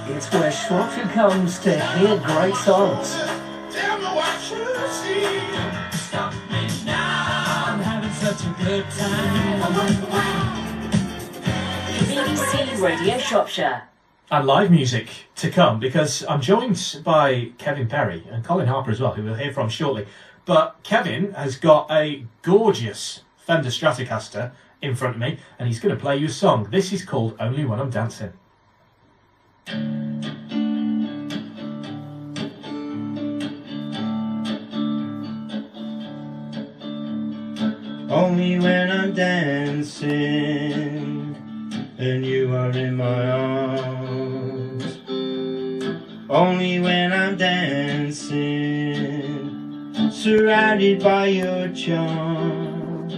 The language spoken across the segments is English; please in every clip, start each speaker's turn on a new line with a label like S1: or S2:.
S1: It's where Shropshire comes to hear great songs.
S2: Tell me what you see. Stop me now. I'm having such a good time.
S3: BBC Radio Shropshire.
S4: And live music to come, because I'm joined by Kevin Perry and Colin Harper as well, who we'll hear from shortly. But Kevin has got a gorgeous Fender Stratocaster in front of me, and he's going to play you a song. This is called Only When I'm Dancing.
S5: Only when I'm dancing and you are in my arms. Only when I'm dancing, surrounded by your charms.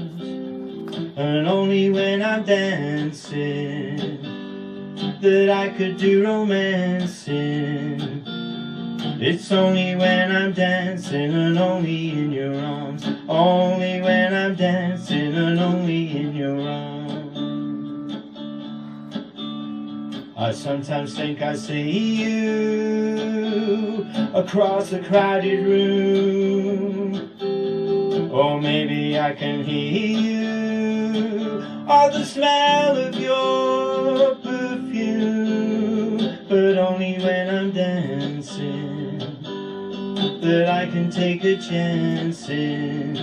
S5: And only when I'm dancing that I could do romancing. It's only when I'm dancing and only in your arms. Only when I'm dancing and only in your arms. I sometimes think I see you across a crowded room. Or maybe I can hear you, or the smell of your perfume. But only when I'm dancing that I can take a chance in.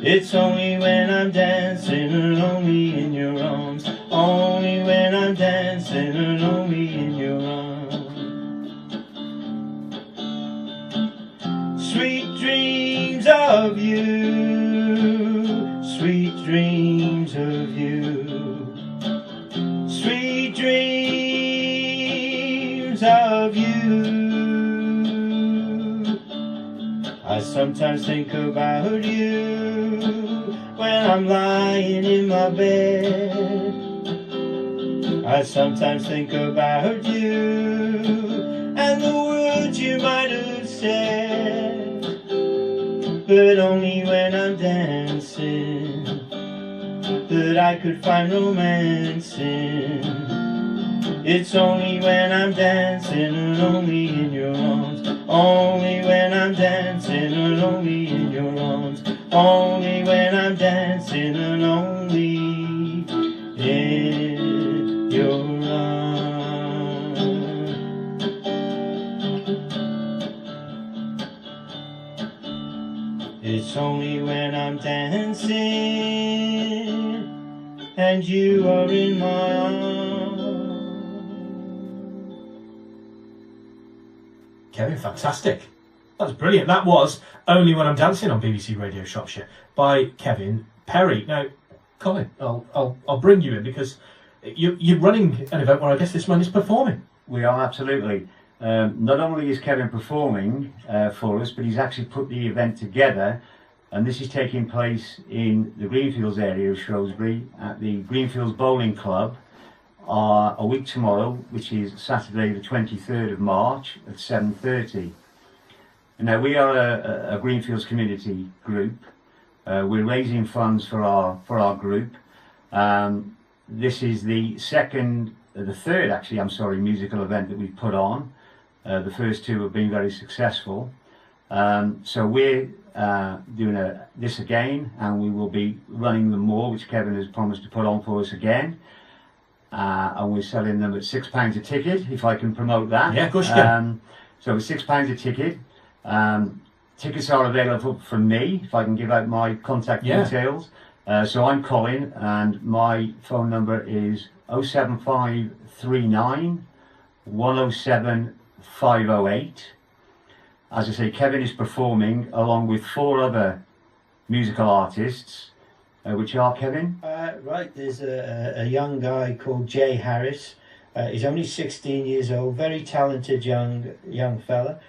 S5: It's only when I'm dancing and only in your arms. Only when I'm dancing and only in your arms. Sweet dreams of you, sweet dreams of you, sweet dreams of you. I sometimes think about you when I'm lying in my bed. I sometimes think about you and the words you might have said. But only when I'm dancing that I could find romance in. It's only when I'm dancing and only in your arms. Only when I'm dancing and only in your arms. Only when I'm dancing and only in your arms. It's only when I'm dancing and you are in my arms.
S4: Kevin, fantastic. That's brilliant. That was Only When I'm Dancing on BBC Radio Shropshire by Kevin Perry. Now, Colin, I'll bring you in because you're running an event where I guess this man is performing.
S6: We are, absolutely. Not only is Kevin performing for us, but he's actually put the event together, and this is taking place in the Greenfields area of Shrewsbury at the Greenfields Bowling Club a week tomorrow, which is Saturday the 23rd of March at 7:30. Now, we are a Greenfields community group. We're raising funds for our group. This is the third musical event that we've put on. The first two have been very successful. So we're doing this again, and we will be running them more, which Kevin has promised to put on for us again. And we're selling them at £6 a ticket, if I can promote that.
S4: Yeah, of course you can.
S6: So it's £6 a ticket. Tickets are available from me, if I can give out my contact details. So I'm Colin, and my phone number is 07539 107 508. As I say, Kevin is performing along with 4 other musical artists, which are, Kevin?
S5: Right, there's a young guy called Jay Harris. He's only 16 years old, very talented young fella.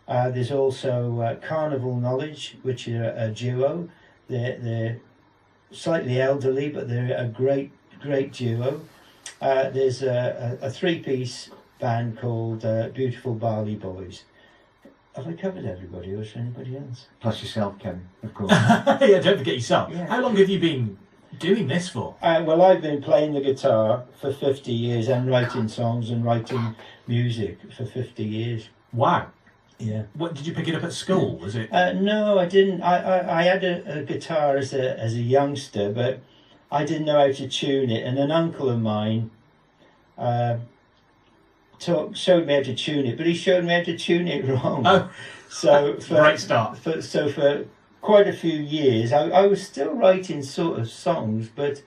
S5: There's also Carnival Knowledge, which are a duo. They're slightly elderly, but they're a great duo. There's a 3-piece band called Beautiful Barley Boys. Have I covered everybody, or is there anybody else?
S6: Plus yourself, Kevin, of course.
S4: Yeah, don't forget yourself.
S5: Yeah.
S4: How long have you been doing this for?
S5: Well, I've been playing the guitar for 50 years and writing songs and writing music for 50 years.
S4: Wow.
S5: Yeah.
S4: What did you pick it up at school? Was it?
S5: No, I didn't. I had a guitar as a youngster, but I didn't know how to tune it. And an uncle of mine showed me how to tune it, but he showed me how to tune it wrong.
S4: Oh,
S5: so
S4: great start.
S5: For quite a few years, I was still writing sort of songs, but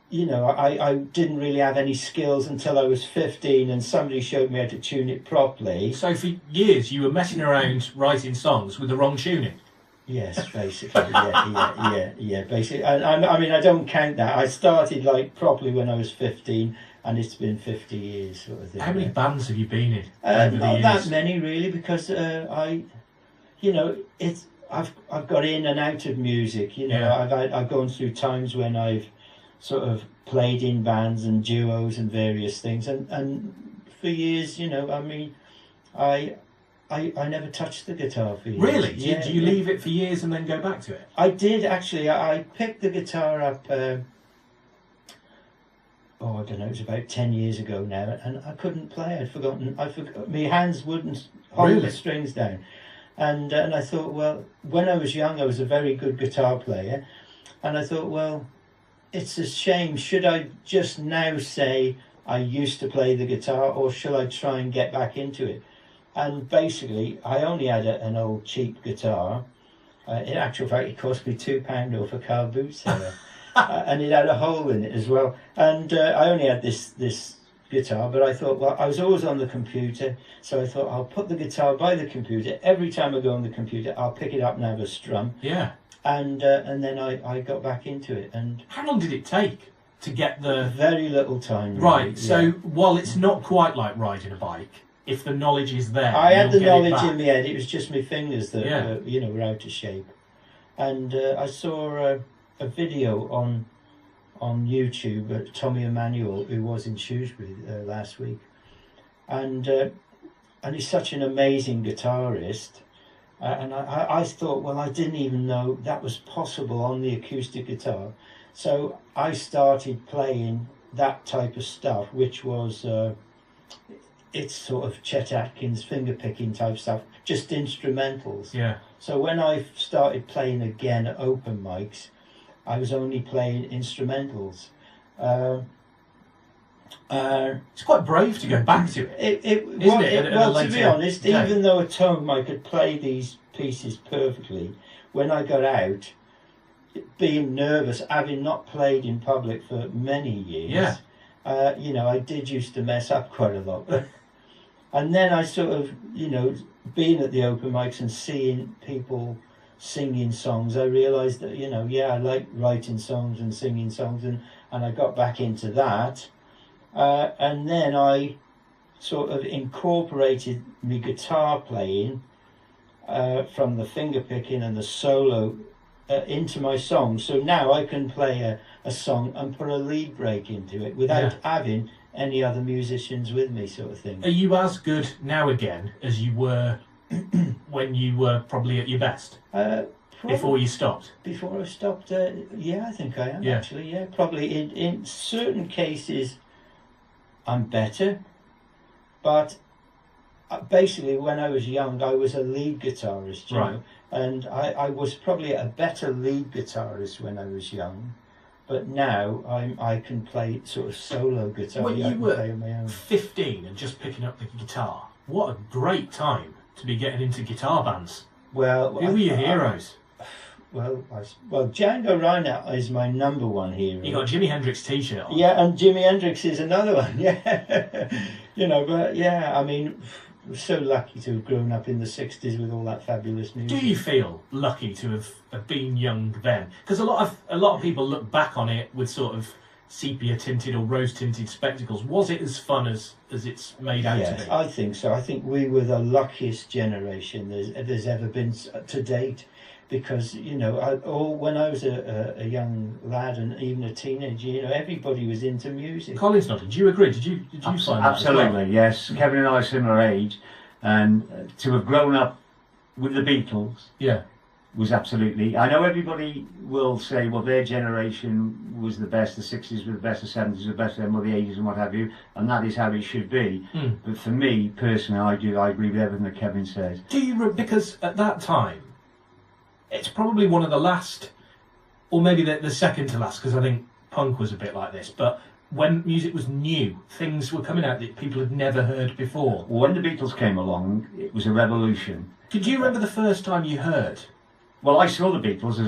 S5: you know, I didn't really have any skills until I was 15, and somebody showed me how to tune it properly.
S4: So for years you were messing around writing songs with the wrong tuning.
S5: Yes, basically, yeah, basically. And I mean, I don't count that. I started like properly when I was 15, and it's been 50 years, sort of thing.
S4: How many bands have you been in over the
S5: Not
S4: years?
S5: that many, really, because you know, I've got in and out of music. You know,
S4: Yeah.
S5: I've gone through times when I've sort of played in bands and duos and various things, and for years, you know, I mean, I never touched the guitar for years.
S4: Really?
S5: Yeah,
S4: Do you
S5: yeah.
S4: leave it for years and then go back to it?
S5: I did actually. I picked the guitar up. I don't know. It was about 10 years ago now, and I couldn't play. I'd forgotten. My hands wouldn't hold
S4: Really?
S5: the strings down, and I thought, well, when I was young, I was a very good guitar player, and I thought, well, it's a shame. Should I just now say I used to play the guitar, or shall I try and get back into it? And basically, I only had an old cheap guitar. In actual fact, it cost me £2 off a car boot seller, and it had a hole in it as well. And I only had this guitar, but I thought, well, I was always on the computer, so I thought I'll put the guitar by the computer. Every time I go on the computer, I'll pick it up and have a strum.
S4: Yeah.
S5: And then I got back into it, and
S4: How long did it take to get the...
S5: very little time. Really.
S4: Right, so
S5: yeah.
S4: while it's not quite like riding a bike, if the knowledge is there,
S5: I had the
S4: you'll get it
S5: knowledge
S4: back.
S5: in my head. It was just my fingers that
S4: Yeah.
S5: you know, were out of shape. And I saw a video on YouTube at Tommy Emmanuel, who was in Shrewsbury last week, and he's such an amazing guitarist. And I thought, well, I didn't even know that was possible on the acoustic guitar. So I started playing that type of stuff, which was, it's sort of Chet Atkins finger picking type stuff, just instrumentals.
S4: Yeah.
S5: So when I started playing again at open mics, I was only playing instrumentals.
S4: It's quite brave to go back to it.
S5: Well,
S4: At a
S5: to be
S4: later
S5: honest,
S4: day?
S5: even though at home I could play these pieces perfectly, when I got out, being nervous, having not played in public for many years, you know, I did used to mess up quite a lot. But, and then I sort of, you know, being at the open mics and seeing people singing songs, I realised that, you know, yeah, I like writing songs and singing songs, and I got back into that. And then I sort of incorporated my guitar playing from the finger picking and the solo into my song. So now I can play a song and put a lead break into it without having any other musicians with me, sort of thing.
S4: Are you as good now again as you were when you were probably at your best? Before you stopped?
S5: Before I stopped, yeah, I think I am,
S4: Yeah.
S5: actually, yeah. Probably in certain cases I'm better, but basically when I was young I was a lead guitarist, you
S4: Right.
S5: know, and I was probably a better lead guitarist when I was young, but now I can play sort of solo guitar.
S4: When
S5: I
S4: you
S5: can
S4: were
S5: play on my own.
S4: 15 and just picking up the guitar, what a great time to be getting into guitar bands.
S5: Well,
S4: Who were your heroes?
S5: Well, Django Reinhardt is my number one hero.
S4: You got a Jimi Hendrix t-shirt on.
S5: Yeah, and Jimi Hendrix is another one. Yeah, you know, but yeah, I mean, we're so lucky to have grown up in the '60s with all that fabulous music.
S4: Do you feel lucky to have been young then? Because a lot of people look back on it with sort of sepia tinted or rose tinted spectacles. Was it as fun as it's made out to
S5: Yes,
S4: be?
S5: I think so. I think we were the luckiest generation there's ever been to date, because you know, when I was a young lad and even a teenager, you know, everybody was into music.
S4: Colin's nodding. Do you agree? Did you find that
S6: Absolutely,
S4: as well?
S6: yes. Kevin and I are similar age, and to have grown up with the Beatles,
S4: Yeah.
S6: was absolutely. I know everybody will say, well, their generation was the best, the 60s were the best, the 70s were the best, and the 80s and what have you, and that is how it should be. But for me personally, I agree with everything that Kevin says.
S4: Do you? Because at that time, it's probably one of the last, or maybe the second to last, because I think punk was a bit like this, but when music was new, things were coming out that people had never heard before.
S6: When the Beatles came along, it was a revolution.
S4: Did you remember the first time you heard?
S6: Well, I saw the Beatles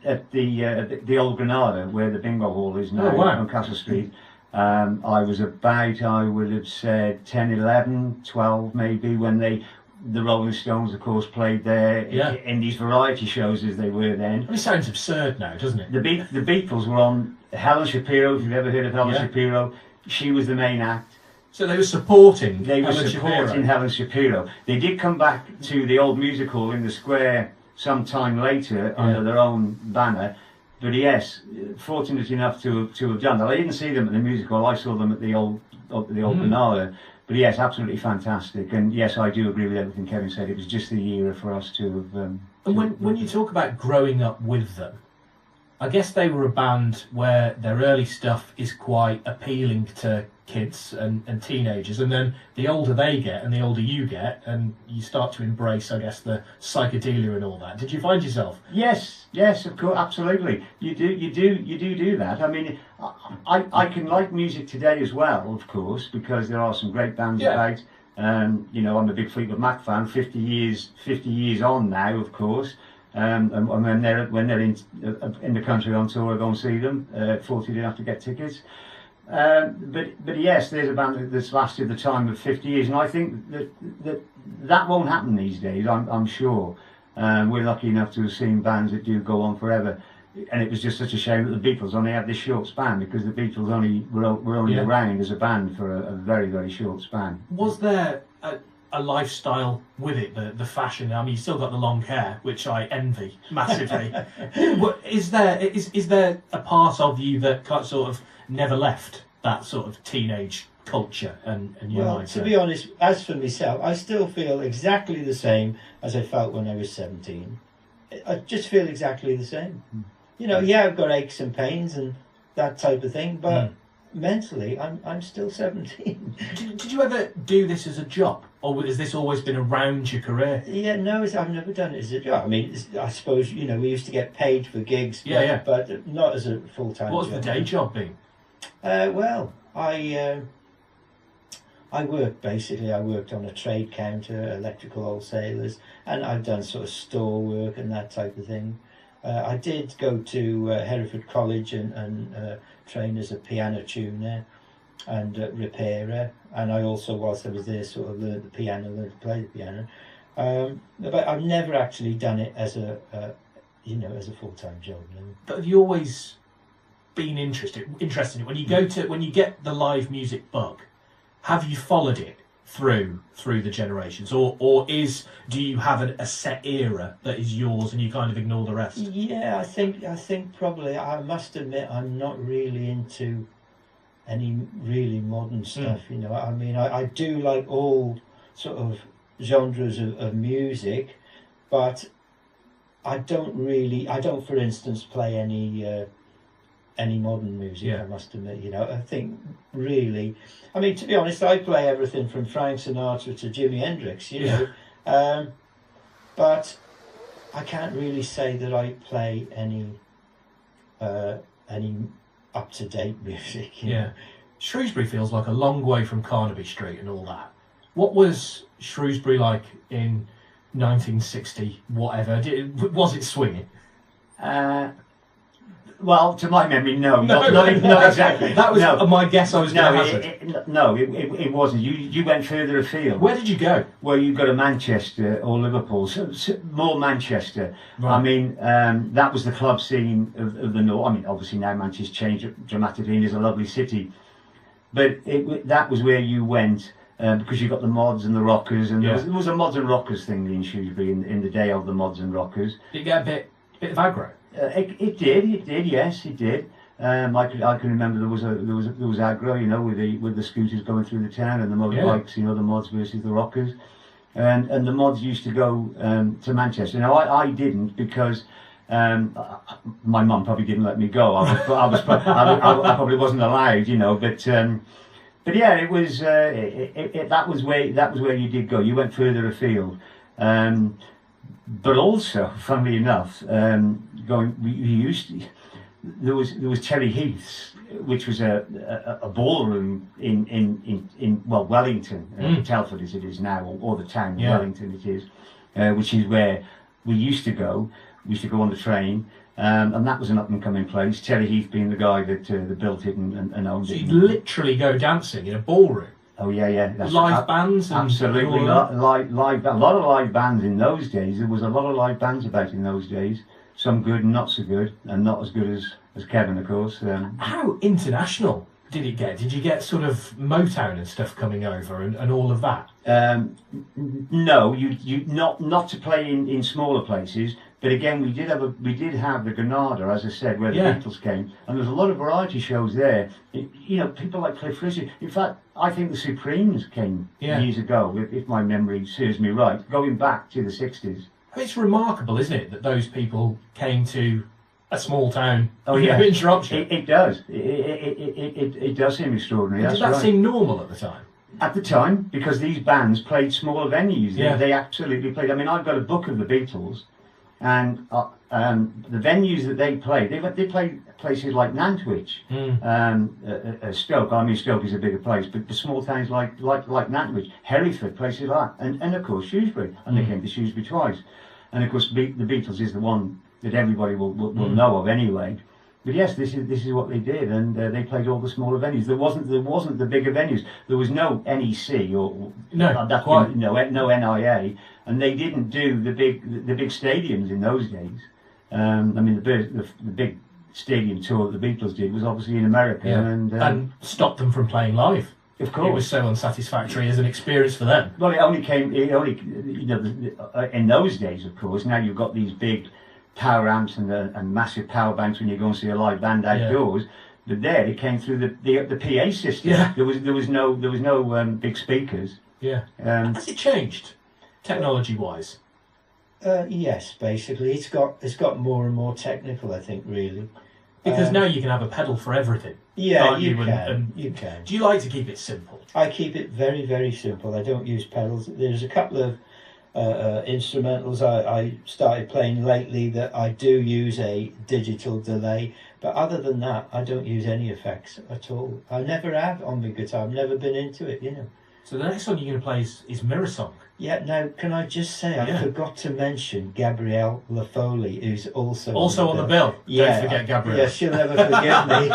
S6: at the old Granada, where the bingo hall is now, on Castle Street. I was about, I would have said, 10, 11, 12 maybe, when the Rolling Stones, of course, played there in these variety shows as they were then.
S4: It sounds absurd now, doesn't it?
S6: The Beatles were on Helen Shapiro, if you've ever heard of Helen Shapiro. She was the main act.
S4: So they were supporting
S6: Helen Shapiro. They did come back to the old music hall in the square some time later under their own banner. But yes, fortunate enough to have done that. I didn't see them at the music hall. I saw them at the old Granada. But yes, absolutely fantastic. And yes, I do agree with everything Kevin said. It was just the era for us to have.
S4: And when you talk about growing up with them, I guess they were a band where their early stuff is quite appealing to kids and teenagers, and then the older they get and the older you get, and you start to embrace, I guess, the psychedelia and all that. Did you find yourself?
S6: Yes, of course, absolutely. You do that. I mean, I can like music today as well, of course, because there are some great bands about. You know, I'm a big Fleetwood Mac fan. 50 years on now, of course. And when they're in the country on tour, I go and see them. 40 you have to get tickets. But yes, there's a band that's lasted the time of 50 years, and I think that won't happen these days. I'm sure. We're lucky enough to have seen bands that do go on forever, and it was just such a shame that the Beatles only had this short span, because the Beatles were only around as a band for a very, very short span.
S4: Was there a lifestyle with it, the fashion? I mean, you still got the long hair, which I envy massively. Is there a part of you that sort of never left that sort of teenage culture and your mindset?
S5: To be honest, as for myself, I still feel exactly the same as I felt when I was 17. I just feel exactly the same. You know, I've got aches and pains and that type of thing, but mentally, I'm still 17.
S4: Did you ever do this as a job, or has this always been around your career?
S5: Yeah, no, I've never done it as a job. I mean, I suppose, you know, we used to get paid for gigs, but not as a full-time job.
S4: What's the day job been?
S5: Well, I worked, basically. I worked on a trade counter, electrical wholesalers, and I've done sort of store work and that type of thing. I did go to Hereford College and train as a piano tuner and repairer, and I also, whilst I was there, sort of learned the piano, learned to play the piano. But I've never actually done it as a full-time job. No.
S4: But have you always been interested in it? When you get the live music bug, have you followed it through the generations, or do you have a set era that is yours and you kind of ignore the rest?
S5: Yeah, I think probably, I must admit, I'm not really into any really modern stuff. You know, I mean, I do like all sort of genres of music, but I don't, for instance, play any modern music. I must admit, you know, I think really, I mean, to be honest, I play everything from Frank Sinatra to Jimi Hendrix, you know, but I can't really say that I play any up-to-date music. You know?
S4: Shrewsbury feels like a long way from Carnaby Street and all that. What was Shrewsbury like in 1960, whatever? Was it swinging?
S6: Well, to my memory, no, not exactly.
S4: That was my guess. I was going to hazard.
S6: It wasn't. You went further afield.
S4: Where did you go?
S6: Well, you go to Manchester or Liverpool, so more Manchester.
S4: Right.
S6: I mean, that was the club scene of the north. I mean, obviously now Manchester's changed dramatically and is a lovely city, but that was where you went. Because you got the mods and the rockers, and there was a mods and rockers thing in Shrewsbury in the day of the mods and rockers.
S4: Did it get a bit of aggro?
S6: It did, yes, it did. I can remember there was aggro, you know, with the scooters going through the town and the motorbikes, you know, the mods versus the rockers. and the mods used to go to Manchester. Now I didn't because my mum probably didn't let me go. I probably wasn't allowed, you know. But yeah, it was that was where you did go. You went further afield. But also, funnily enough, there was Terry Heath's, which was a ballroom in Wellington, Telford as it is now, or the town of Wellington it is, which is where we used to go. We used to go on the train, and that was an up and coming place. Terry Heath being the guy that built it and owned
S4: so
S6: it.
S4: you'd literally go dancing in a ballroom.
S6: Oh yeah. That's
S4: live bands. And
S6: absolutely, live a lot of live bands in those days. There was a lot of live bands about in those days. Some good and not so good, and not as good as Kevin, of course.
S4: How international did it get? Did you get sort of Motown and stuff coming over and all of that?
S6: No, you not to play in smaller places. But again, we did have the Granada, as I said, where the Beatles came, and there's a lot of variety shows there. You know, people like Cliff Richard. In fact, I think the Supremes came years ago, if my memory serves me right, going back to the 60s.
S4: It's remarkable, isn't it, that those people came to a small town
S6: in
S4: Shropshire?
S6: It does. It does seem extraordinary.
S4: Did that seem normal at the time?
S6: At the time, because these bands played smaller venues. They absolutely played. I mean, I've got a book of the Beatles. And the venues that they played, they played places like Nantwich, Stoke. I mean, Stoke is a bigger place, but the small towns like Nantwich, Hereford, places like that, and of course Shrewsbury. And they came to Shrewsbury twice. And of course, the Beatles is the one that everybody will know of anyway. But yes, this is what they did, and they played all the smaller venues. There wasn't the bigger venues. There was no NEC or no NIA. And they didn't do the big stadiums in those days. I mean, the big stadium tour that the Beatles did was obviously in America,
S4: and stopped them from playing live.
S6: Of course,
S4: it was so unsatisfactory as an experience for them.
S6: Well, it only in those days, of course. Now you've got these big power amps and massive power banks when you go and see a live band outdoors. But there, it came through the PA system.
S4: Yeah.
S6: There was no big speakers.
S4: Yeah. Has it changed? Technology-wise,
S5: yes, basically, it's got more and more technical. I think really,
S4: because now you can have a pedal for everything.
S5: Yeah, you can.
S4: Do you like to keep it simple?
S5: I keep it very, very simple. I don't use pedals. There's a couple of instrumentals I started playing lately that I do use a digital delay, but other than that, I don't use any effects at all. I never have on my guitar. I've never been into it, you know.
S4: So the next song you're going to play is Mirror Song.
S5: Yeah, now, can I just say, I forgot to mention Gabrielle LaFoley, who's also
S4: on the bill.
S5: Yeah,
S4: don't forget Gabrielle.
S5: Yeah, she'll never forget me.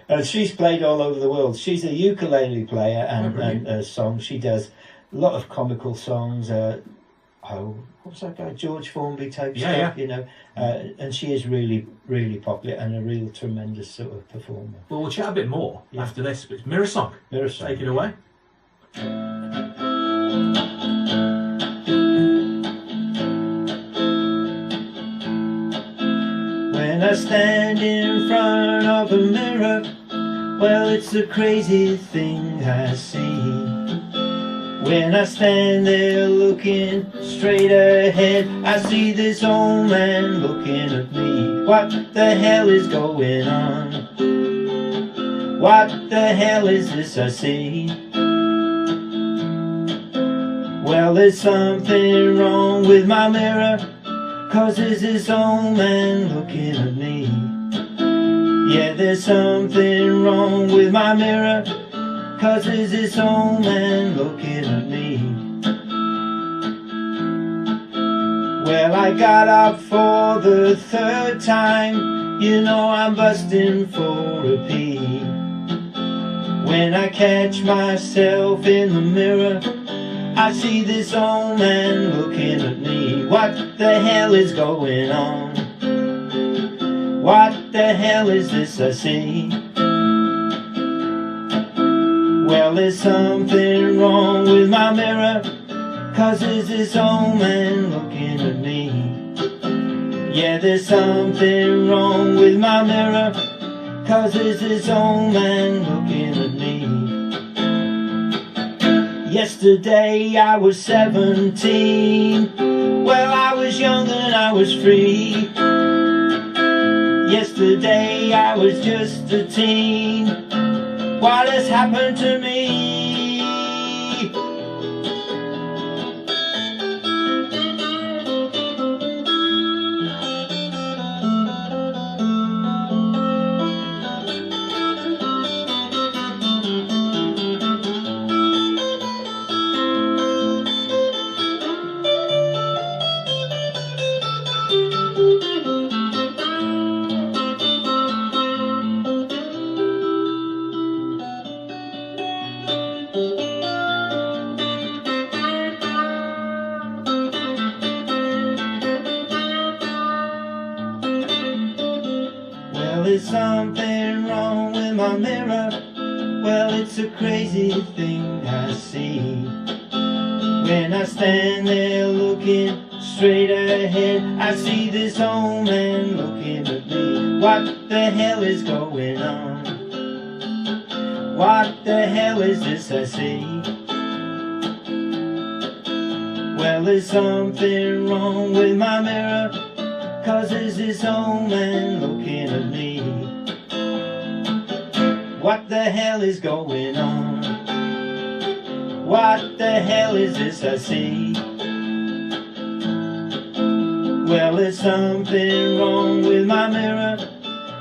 S5: And she's played all over the world. She's a ukulele player and a song. She does a lot of comical songs. What's that guy? George Formby type stuff, you know. And she is really, really popular and a real tremendous sort of performer.
S4: Well, we'll chat a bit more after this. But it's Mirror Song.
S5: Mirror Song.
S4: Take it away.
S5: When I stand in front of a mirror, well, it's the crazy thing I see. When I stand there looking straight ahead, I see this old man looking at me. What the hell is going on? What the hell is this I see? Well, there's something wrong with my mirror, 'cause there's this old man looking at me. Yeah, there's something wrong with my mirror, 'cause there's this old man looking at me. Well, I got up for the third time, you know I'm busting for a pee. When I catch myself in the mirror, I see this old man looking at me. What the hell is going on? What the hell is this I see? Well, there's something wrong with my mirror, 'cause there's this old man looking at me. Yeah, there's something wrong with my mirror, 'cause there's this old man looking at me. Yesterday I was 17. Well, I was young and I was free. Yesterday I was just a teen. What has happened to me? Well, there's something wrong with my mirror. Well, it's a crazy thing I see. When I stand there looking straight ahead, I see this old man looking at me. What the hell is going on? What the hell is this I see? Well, there's something wrong with my mirror, 'cause there's this old man looking at me. What the hell is going on? What the hell is this I see? Well, there's something wrong with my mirror,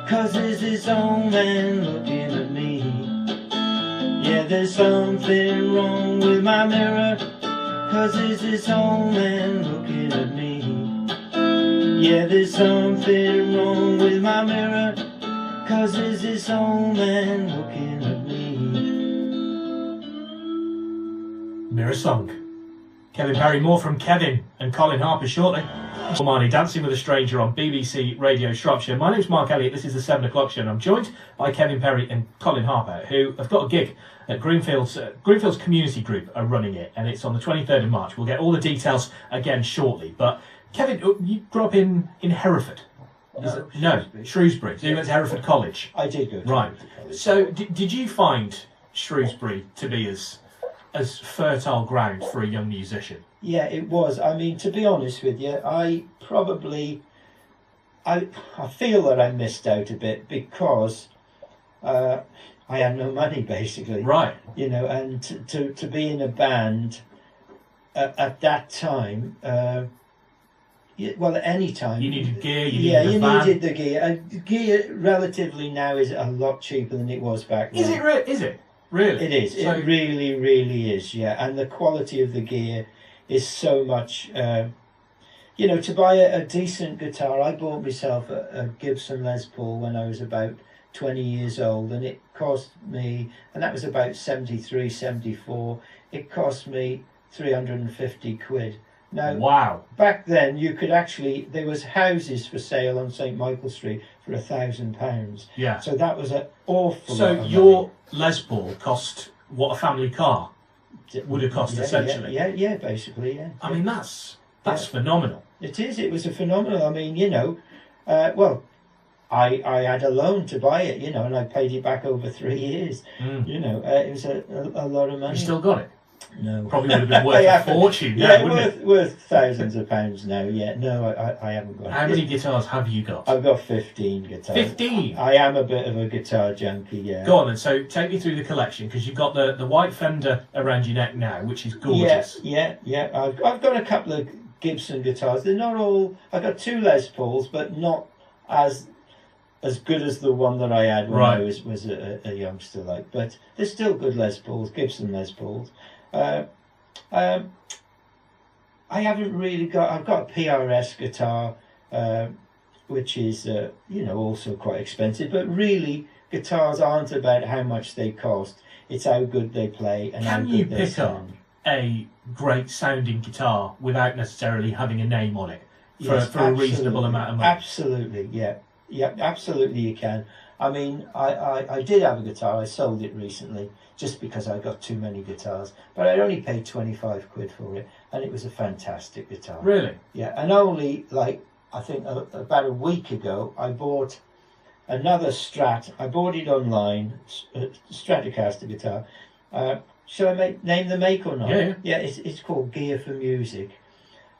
S5: 'cause there's this old man looking at me. Yeah, there's something wrong with my mirror, 'cause there's this old man looking at me. Yeah, there's something wrong with my mirror, 'cause there's this old man looking at me.
S4: Mirror song. Kevin Parry, more from Kevin and Colin Harper shortly. Marnie, Dancing with a Stranger on BBC Radio Shropshire. My name's Mark Elliott, this is the 7 o'clock show, and I'm joined by Kevin Parry and Colin Harper, who have got a gig at Greenfields. Greenfields Community Group are running it, and it's on the 23rd of March. We'll get all the details again shortly. But Kevin, you grew up in Hereford? No, Shrewsbury. So you went to Hereford College?
S5: I did go to
S4: Right.
S5: Hereford College.
S4: So did you find Shrewsbury to be as fertile ground for a young musician?
S5: Yeah, it was. I mean, to be honest with you, I feel that I missed out a bit because I had no money, basically.
S4: Right.
S5: You know, and to be in a band at that time, well, at any time.
S4: You needed gear, you
S5: yeah,
S4: needed
S5: you
S4: a van.
S5: needed the gear. Gear relatively now is a lot cheaper than it was back then.
S4: Is it? Is it? Really?
S5: It is.
S4: So,
S5: it really, really is, yeah. And the quality of the gear is so much... you know, to buy a decent guitar, I bought myself a Gibson Les Paul when I was about 20 years old, and it cost me, and that was about 73, 74, it cost me 350 quid. Now,
S4: wow.
S5: Back then, you could actually, there was houses for sale on St Michael Street for £1,000.
S4: Yeah.
S5: So that was an awful lot
S4: So
S5: of
S4: your
S5: money.
S4: Les Paul cost what a family car would have cost, essentially.
S5: Yeah, basically, yeah.
S4: I mean, that's phenomenal.
S5: It is. It was a phenomenal. I mean, you know, well, I had a loan to buy it, you know, and I paid it back over 3 years. You know, it was a lot of money.
S4: You still got it?
S5: No.
S4: Probably would have been worth a fortune.
S5: Yeah,
S4: wouldn't it?
S5: worth thousands of pounds now. Yeah, no, I haven't got it.
S4: How many guitars have you got?
S5: I've got 15 guitars.
S4: 15?
S5: I am a bit of a guitar junkie, yeah.
S4: Go on then, so take me through the collection, because you've got the white Fender around your neck now, which is gorgeous.
S5: Yeah. I've got a couple of Gibson guitars. They're not all... I've got 2 Les Pauls, but not as good as the one that I had when I was a youngster, like. But they're still good Les Pauls, Gibson Les Pauls. I haven't really got... I've got a PRS guitar, which is, you know, also quite expensive. But really, guitars aren't about how much they cost. It's how good they play and how good they sound.
S4: Can you pick up a great sounding guitar without necessarily having a name on it for a reasonable amount of money?
S5: Absolutely, yeah. Yeah, absolutely you can. I mean, I did have a guitar. I sold it recently just because I got too many guitars. But I only paid 25 quid for it, and it was a fantastic guitar.
S4: Really?
S5: Yeah, and only, like, I think about a week ago, I bought another Strat. I bought it online, Stratocaster guitar. Shall I name the make or not?
S4: Yeah.
S5: Yeah, it's called Gear for Music.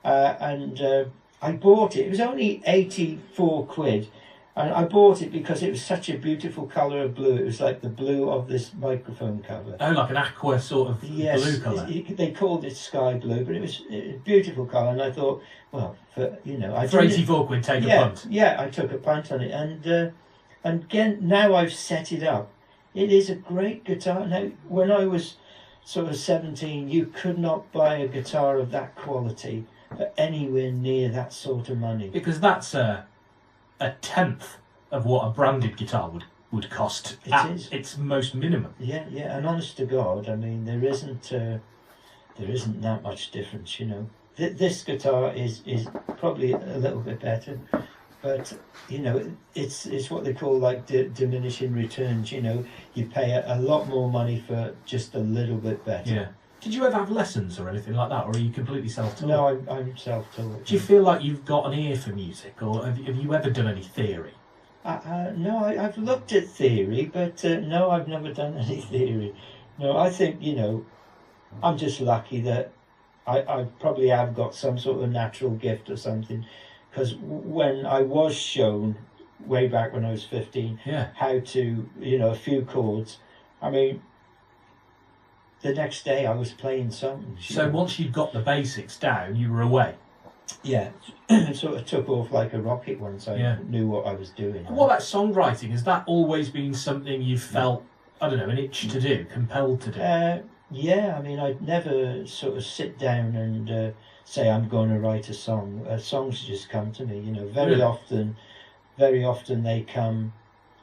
S5: And I bought it. It was only 84 quid. And I bought it because it was such a beautiful colour of blue. It was like the blue of this microphone cover.
S4: Oh, like an aqua sort of blue colour.
S5: They called it sky blue, but it was a beautiful colour. And I thought, well, for
S4: 84 quid, take a punt.
S5: Yeah, I took a punt on it. And again, now I've set it up. It is a great guitar. Now, when I was sort of 17, you could not buy a guitar of that quality for anywhere near that sort of money.
S4: Because that's a tenth of what a branded guitar would cost at its most minimum.
S5: Yeah, and honest to God, I mean, there isn't that much difference, you know. This guitar is probably a little bit better, but you know, it's what they call like diminishing returns. You know, you pay a lot more money for just a little bit better.
S4: Yeah. Did you ever have lessons or anything like that, or are you completely self-taught?
S5: No, I'm self-taught.
S4: Do you feel like you've got an ear for music, or have you ever done any theory?
S5: No, I've looked at theory, but no, I've never done any theory. No, I think, you know, I'm just lucky that I probably have got some sort of natural gift or something, because when I was shown, way back when I was 15, how to, you know, a few chords, I mean, the next day I was playing songs.
S4: So once you'd got the basics down, you were away?
S5: Yeah, it sort of took off like a rocket once I knew what I was doing.
S4: And what about songwriting? Has that always been something you felt, I don't know, an itch to do, compelled to do?
S5: Yeah, I mean, I'd never sort of sit down and say I'm going to write a song. Songs just come to me, you know. Very often they come,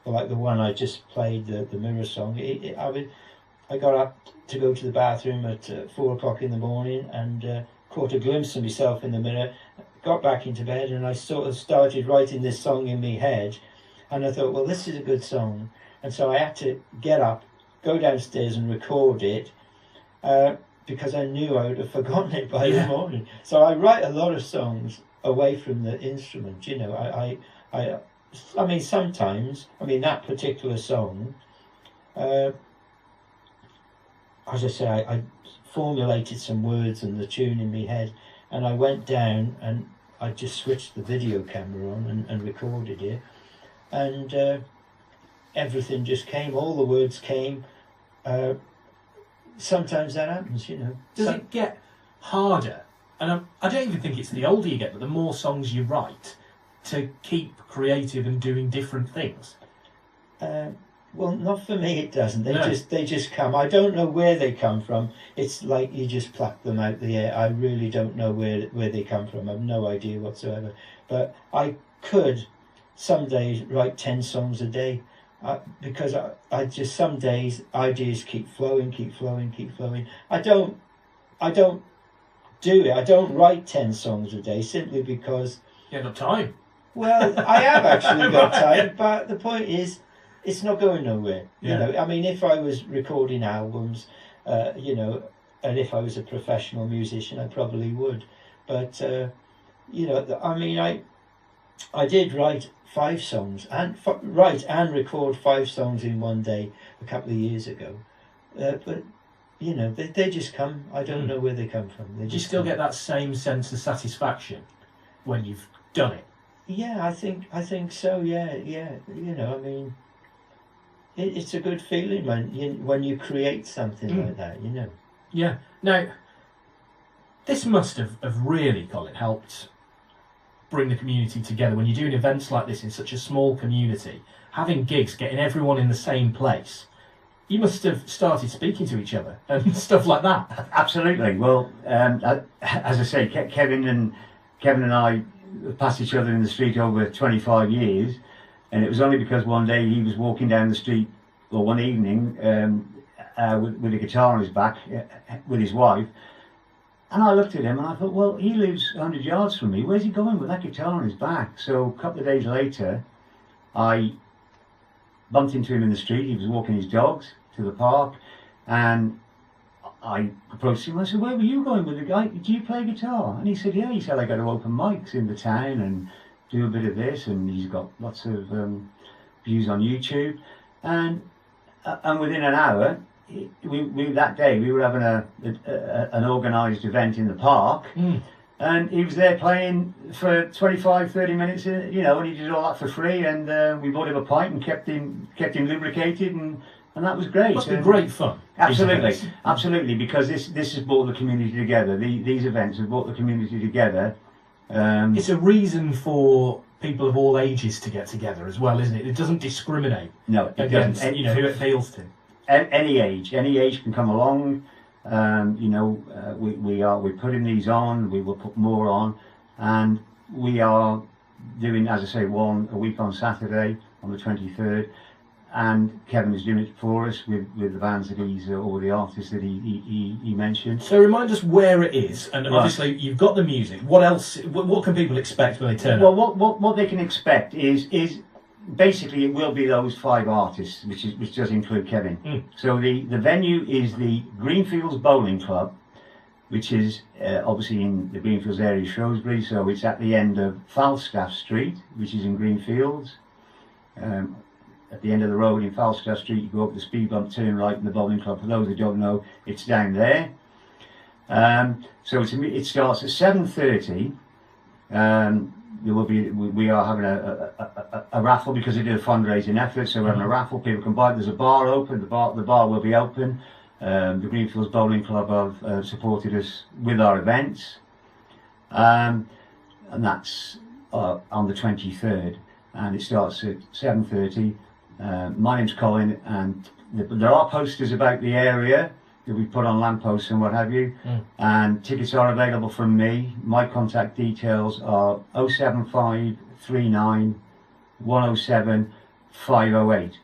S5: like the one I just played, the Mirror song. I got up to go to the bathroom at 4 o'clock in the morning and caught a glimpse of myself in the mirror, got back into bed, and I sort of started writing this song in my head, and I thought, well, this is a good song, and so I had to get up, go downstairs and record it, because I knew I would have forgotten it by the morning. So I write a lot of songs away from the instrument, you know. I mean, sometimes, I mean, that particular song, as I say, I formulated some words and the tune in my head, and I went down and I just switched the video camera on and recorded it, and everything just came, all the words came. Sometimes that happens, you know.
S4: Does it get harder? And I don't even think it's the older you get, but the more songs you write, to keep creative and doing different things?
S5: Well, not for me. It doesn't. They just come. I don't know where they come from. It's like you just pluck them out the air. I really don't know where they come from. I've no idea whatsoever. But I could some days write 10 songs a day, because I just, some days ideas keep flowing. I don't do it. I don't write 10 songs a day simply because
S4: you haven't got time.
S5: Well, I have actually got time, but the point is, it's not going nowhere. You know, I mean, if I was recording albums, you know, and if I was a professional musician, I probably would. But you know, I mean, I did write 5 songs and write and record 5 songs in one day a couple of years ago. But you know, they just come. I don't know where they come from.
S4: Do you still get that same sense of satisfaction when you've done it?
S5: Yeah, I think so. Yeah. You know, I mean, it's a good feeling when you create something like that, you know.
S4: Yeah. Now, this must have really, Colin, helped bring the community together. When you're doing events like this in such a small community, having gigs, getting everyone in the same place, you must have started speaking to each other and stuff like that.
S6: Absolutely. Well, as I say, Kevin and I passed each other in the street over 25 years. And it was only because one day he was walking down the street, or one evening, with a guitar on his back, with his wife. And I looked at him and I thought, well, he lives 100 yards from me. Where's he going with that guitar on his back? So a couple of days later, I bumped into him in the street. He was walking his dogs to the park. And I approached him. I said, where were you going with the guy? Do you play guitar? And he said, yeah. He said, I go to open mics in the town and do a bit of this, and he's got lots of views on YouTube, and within an hour that day we were having an organised event in the park, and he was there playing for 25-30 minutes, and he did all that for free, and we bought him a pint and kept him lubricated, and that was great.
S4: Must be great fun.
S6: Absolutely, because this has brought the community together. These events have brought the community together.
S4: It's a reason for people of all ages to get together as well, isn't it? It doesn't discriminate.
S6: No, it
S4: against
S6: doesn't.
S4: who it appeals to.
S6: Any age can come along. We're putting these on. We will put more on, and we are doing, as I say, one a week on Saturday on the 23rd. And Kevin is doing it for us with the bands that or the artists that he mentioned.
S4: So remind us where it is, and obviously you've got the music. What else? What can people expect when they turn up?
S6: Well, what they can expect is basically it will be those 5 artists, which does include Kevin. So the venue is the Greenfields Bowling Club, which is obviously in the Greenfields area of Shrewsbury. So it's at the end of Falstaff Street, which is in Greenfields. At the end of the road in Falstaff Street, you go up the speed bump, turn right in the bowling club. For those who don't know, it's down there. So it starts at 7:30. We are having a raffle because they did a fundraising effort. So we're having a raffle. People can buy. There's a bar open. The bar will be open. The Greenfields Bowling Club have supported us with our events, and that's on the 23rd, and it starts at 7:30. My name's Colin, and there are posters about the area that we put on lampposts and what have you, and tickets are available from me. My contact details are 07539 107 508.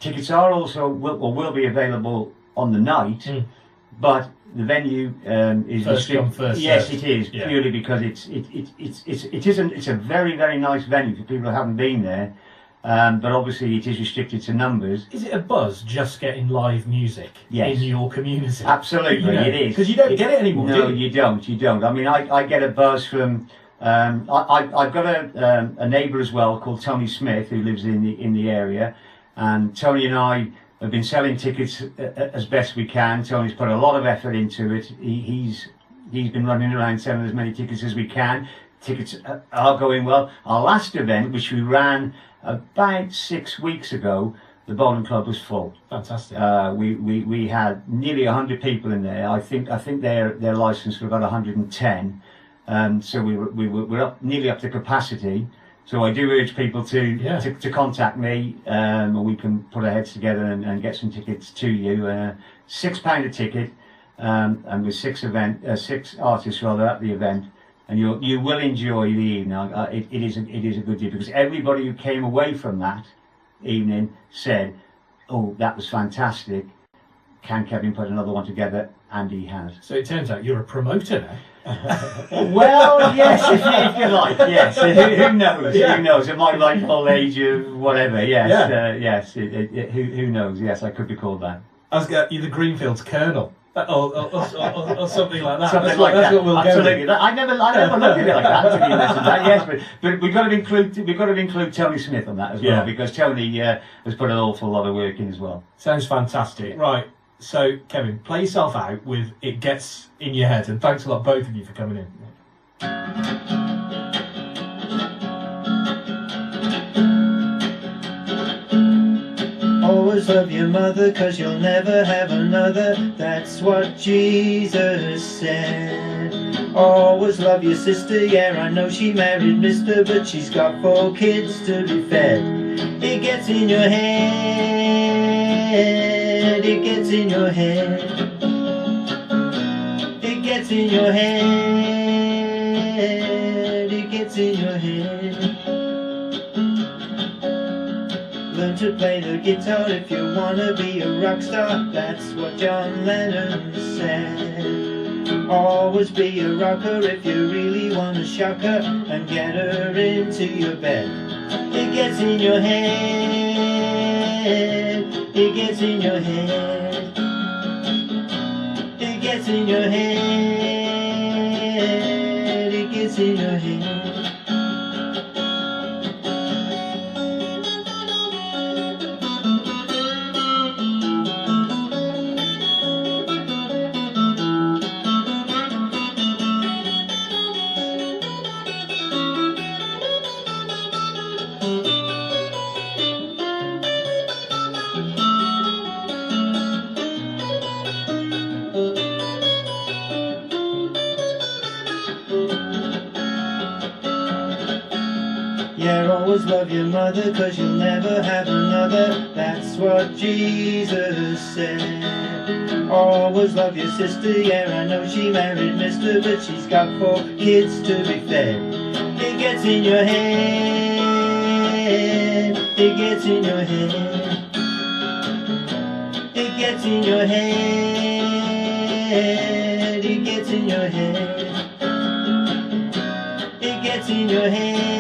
S6: Tickets are also will be available on the night, but the venue is
S4: first come, first
S6: yes,
S4: served.
S6: it is purely because it's a very, very nice venue for people who haven't been there. But obviously it is restricted to numbers.
S4: Is it a buzz just getting live music in your community?
S6: Absolutely, it is.
S4: Because you don't get it anymore,
S6: No,
S4: do you?
S6: you don't. I mean, I get a buzz from... I've got a neighbour as well called Tony Smith, who lives in the area. And Tony and I have been selling tickets as best we can. Tony's put a lot of effort into it. He's been running around selling as many tickets as we can. Tickets are going well. Our last event, which we ran about 6 weeks ago, the bowling club was full.
S4: Fantastic.
S6: We had nearly 100 people in there. I think their license for about 110. So we're up nearly up to capacity. So I do urge people to contact me, and we can put our heads together and get some tickets to you. £6 a ticket, and with 6 artists at the event. And you will enjoy the evening. It is a good deal, because everybody who came away from that evening said, "Oh, that was fantastic. Can Kevin put another one together?" And he has.
S4: So it turns out you're a promoter now.
S6: Well, yes, if you like, yes. Who knows? Who knows? At my ripe old age of whatever, yes, who knows? Yes, I could be called that.
S4: You're the Greenfields Colonel. Or something like that.
S6: Something
S4: That's what we'll
S6: Absolutely.
S4: go with.
S6: I never looked at it like that, to be honest with that. Yes, but we've got to include Tony Smith on that as well, because Tony has put an awful lot of work in as well.
S4: Sounds fantastic. Right. So Kevin, play yourself out with "It Gets in Your Head," and thanks a lot, both of you, for coming in.
S5: Always love your mother, 'cause you'll never have another. That's what Jesus said. Always love your sister, yeah, I know she married Mister, but she's got 4 kids to be fed. It gets in your head, it gets in your head. It gets in your head, it gets in your head. Learn to play the guitar if you wanna be a rock star. That's what John Lennon said. Always be a rocker if you really wanna shock her and get her into your bed. It gets in your head, it gets in your head. It gets in your head, it gets in your head. there. Always love your mother, 'cause you'll never have another. That's what Jesus said. Always love your sister, yeah, I know she married Mister, but she's got 4 kids to be fed. It gets in your head, it gets in your head, it gets in your head, it gets in your head, it gets in your head.